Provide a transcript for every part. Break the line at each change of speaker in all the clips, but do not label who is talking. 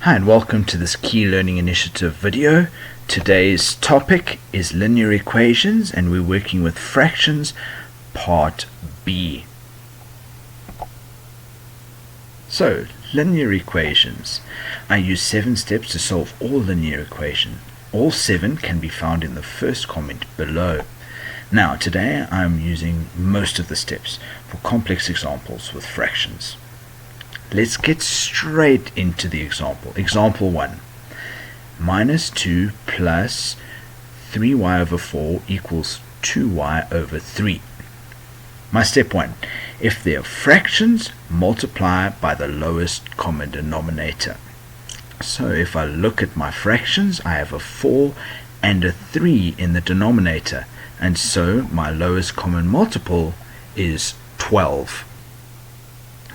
Hi and welcome to this Key Learning Initiative video. Today's topic is linear equations and we're working with fractions, part B. So, linear equations. I use 7 steps to solve all linear equations. All 7 can be found in the first comment below. Now, today I'm using most of the steps for complex examples with fractions. Let's get straight into the example. Example 1. Minus 2 plus 3y over 4 equals 2y over 3. My step 1. If they are fractions, multiply by the lowest common denominator. So if I look at my fractions, I have a 4 and a 3 in the denominator. And so my lowest common multiple is 12.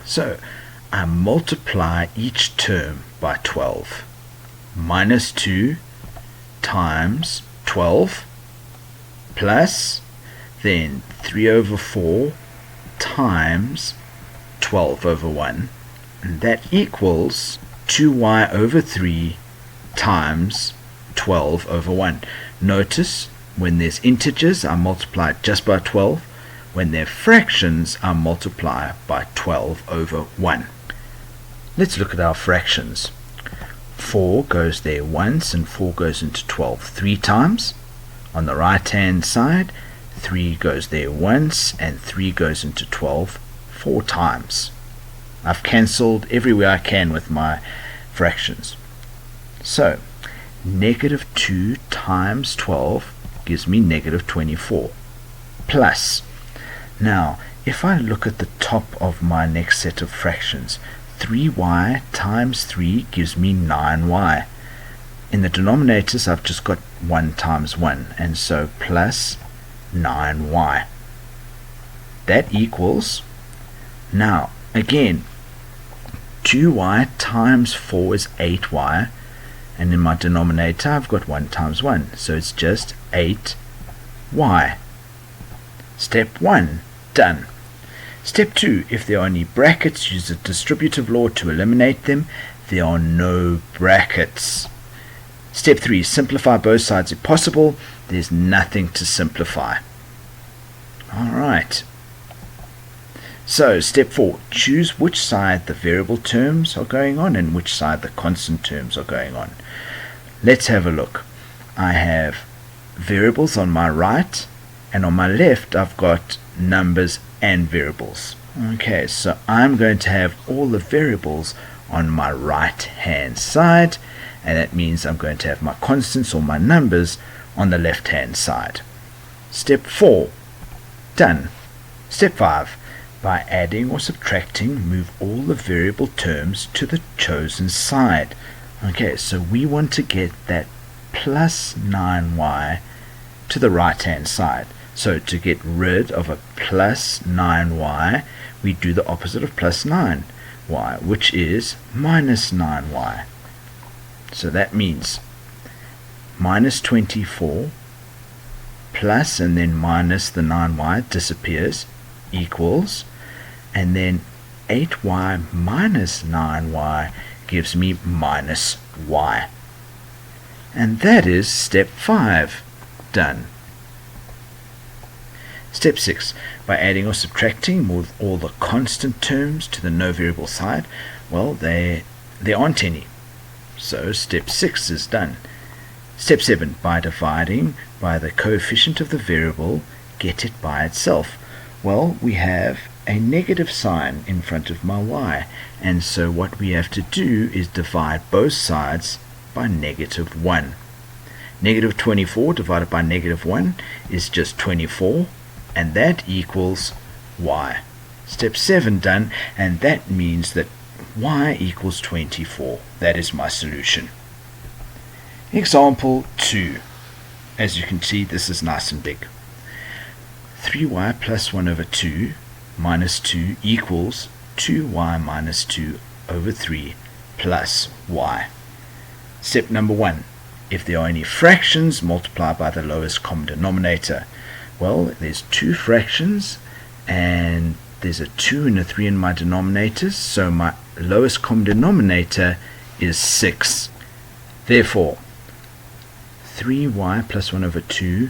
So I multiply each term by 12. Minus 2 times 12 plus then 3 over 4 times 12 over 1. And that equals 2y over 3 times 12 over 1. Notice when there's integers, I multiply just by 12. When they're fractions, I multiply by 12 over 1. Let's look at our fractions. 4 goes there once and 4 goes into 12 3 times. On the right hand side, 3 goes there once and 3 goes into 12 4 times. I've cancelled everywhere I can with my fractions. So, negative 2 times 12 gives me negative 24. Plus, now, if I look at the top of my next set of fractions, 3y times 3 gives me 9y. In the denominators, I've just got 1 times 1, and so plus 9y. That equals, now, again, 2y times 4 is 8y, and in my denominator, I've got 1 times 1, so it's just 8y. Step 1, done. Step 2, if there are any brackets, use the distributive law to eliminate them. There are no brackets. Step 3, simplify both sides if possible. There's nothing to simplify. Alright. So, step 4, choose which side the variable terms are going on and which side the constant terms are going on. Let's have a look. I have variables on my right, and on my left I've got numbers and variables. Okay, so I'm going to have all the variables on my right hand side, and that means I'm going to have my constants or my numbers on the left hand side. Step 4, done. Step 5, by adding or subtracting, move all the variable terms to the chosen side. Okay, so we want to get that plus 9y to the right hand side. So to get rid of a plus 9y, we do the opposite of plus 9y, which is minus 9y. So that means minus 24 plus and then minus the 9y disappears, equals, and then 8y minus 9y gives me minus y. And that is step 5, done. Step 6, by adding or subtracting, move all the constant terms to the no variable side. Well, there aren't any. So step 6 is done. Step 7, by dividing by the coefficient of the variable, get it by itself. Well, we have a negative sign in front of my y, and so what we have to do is divide both sides by negative 1. Negative 24 divided by negative 1 is just 24, and that equals y. Step 7 done, and that means that y equals 24. That is my solution. Example 2. As you can see, this is nice and big. 3y plus 1 over 2 minus 2 equals 2y minus 2 over 3 plus y. Step number 1. If there are any fractions, multiply by the lowest common denominator. Well, there's 2 fractions and there's a 2 and a 3 in my denominators, so my lowest common denominator is 6. Therefore, 3y plus 1 over 2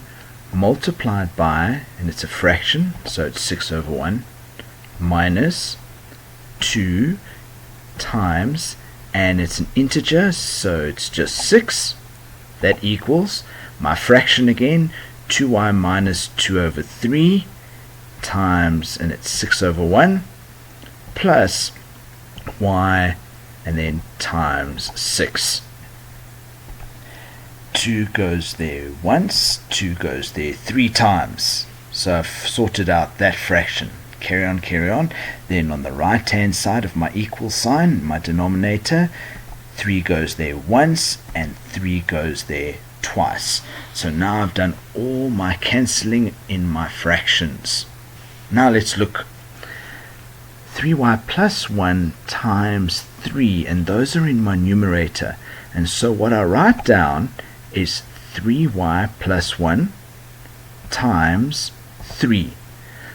multiplied by, and it's a fraction, so it's 6 over 1, minus 2 times, and it's an integer, so it's just 6. That equals my fraction again, 2y minus 2 over 3 times, and it's 6 over 1, plus y, and then times 6. 2 goes there once, 2 goes there 3 times. So I've sorted out that fraction. Carry on, carry on. Then on the right hand side of my equal sign, my denominator, 3 goes there once and 3 goes there twice. So now I've done all my cancelling in my fractions. Now let's look. 3y plus 1 times 3, and those are in my numerator. And so what I write down is 3y plus 1 times 3.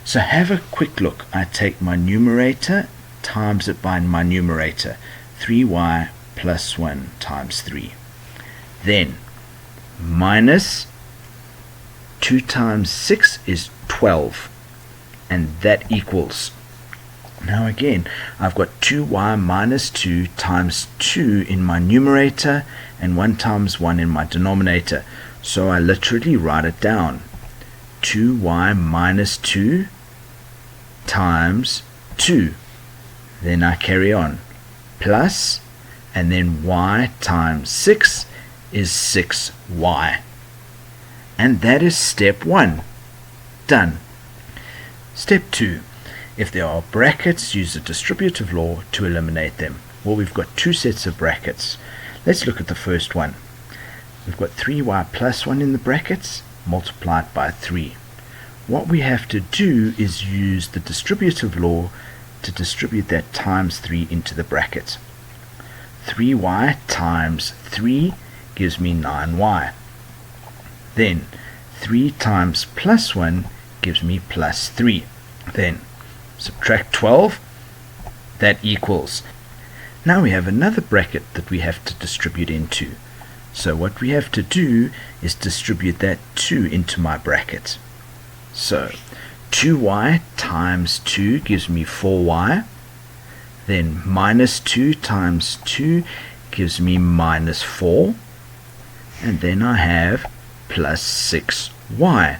So have a quick look. I take my numerator, times it by my numerator. 3y plus 1 times 3. Then minus 2 times 6 is 12. And that equals, now again, I've got 2y minus 2 times 2 in my numerator and 1 times 1 in my denominator. So I literally write it down. 2y minus 2 times 2. Then I carry on. Plus, and then y times 6 is 6y. And that is step 1. Done. Step 2. If there are brackets, use the distributive law to eliminate them. Well, we've got 2 sets of brackets. Let's look at the first one. We've got 3y plus 1 in the brackets, multiplied by 3. What we have to do is use the distributive law to distribute that times 3 into the bracket. 3y times 3 gives me 9y. Then 3 times plus 1 gives me plus 3. Then subtract 12, that equals. Now we have another bracket that we have to distribute into. So what we have to do is distribute that 2 into my bracket. So 2y times 2 gives me 4y. Then minus 2 times 2 gives me minus 4. And then I have plus 6y.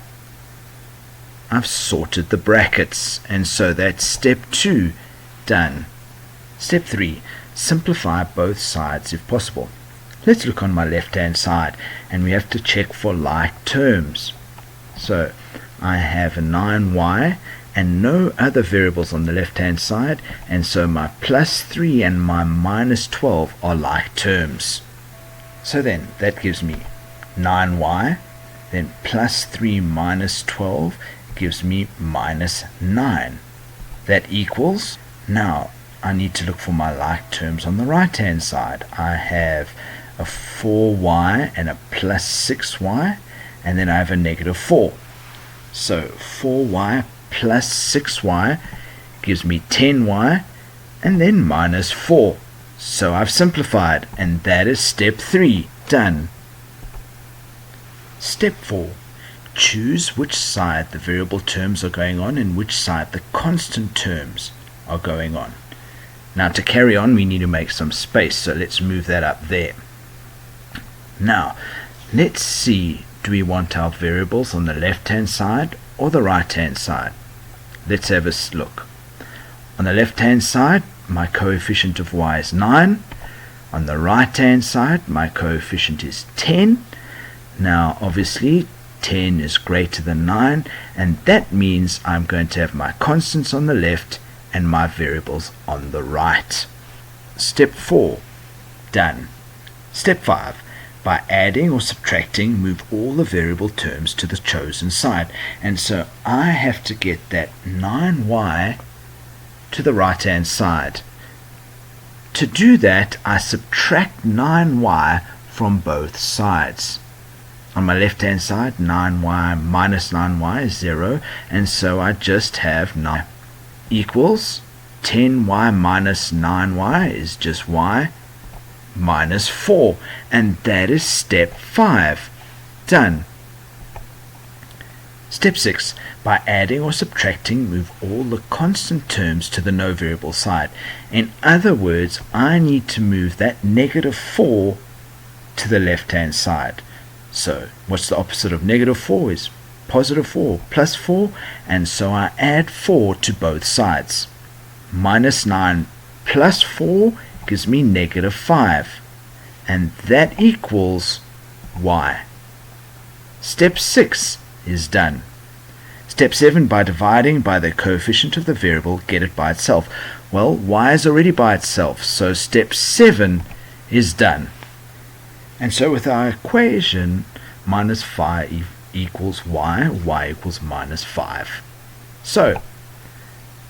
I've sorted the brackets, and so that's step 2 done. Step 3. Simplify both sides if possible. Let's look on my left hand side, and we have to check for like terms. So I have a 9y and no other variables on the left hand side, and so my plus 3 and my minus 12 are like terms. So then that gives me 9y, then plus 3 minus 12 gives me minus 9. That equals, now I need to look for my like terms on the right hand side. I have a 4y and a plus 6y, and then I have a negative 4. So 4y plus 6y gives me 10y, and then minus 4. So I've simplified, and that is step 3 done. Step 4. Choose which side the variable terms are going on and which side the constant terms are going on. Now to carry on, we need to make some space, so let's move that up there. Now let's see, do we want our variables on the left hand side or the right hand side? Let's have a look. On the left hand side, my coefficient of y is 9. On the right hand side, my coefficient is 10. Now obviously 10 is greater than 9, and that means I'm going to have my constants on the left and my variables on the right. Step 4 done. Step 5. By adding or subtracting, move all the variable terms to the chosen side, and so I have to get that 9y to the right hand side. To do that, I subtract 9y from both sides. On my left hand side, 9y minus 9y is 0, and so I just have 9 equals 10y minus 9y is just y, minus 4. And that is step 5. Done. Step 6. By adding or subtracting, move all the constant terms to the no variable side. In other words, I need to move that negative 4 to the left-hand side. So, what's the opposite of negative 4 is positive 4 plus 4, and so I add 4 to both sides. Minus 9 plus 4 gives me negative 5, and that equals y. Step 6 is done. Step 7, by dividing by the coefficient of the variable, get it by itself. Well, y is already by itself, so step 7 is done. And so with our equation, minus 5 equals y equals minus 5. So,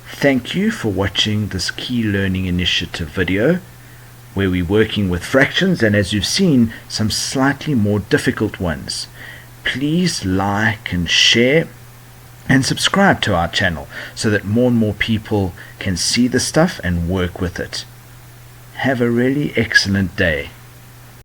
thank you for watching this Key Learning Initiative video, where we're working with fractions and, as you've seen, some slightly more difficult ones. Please like and share and subscribe to our channel so that more and more people can see the stuff and work with it. Have a really excellent day.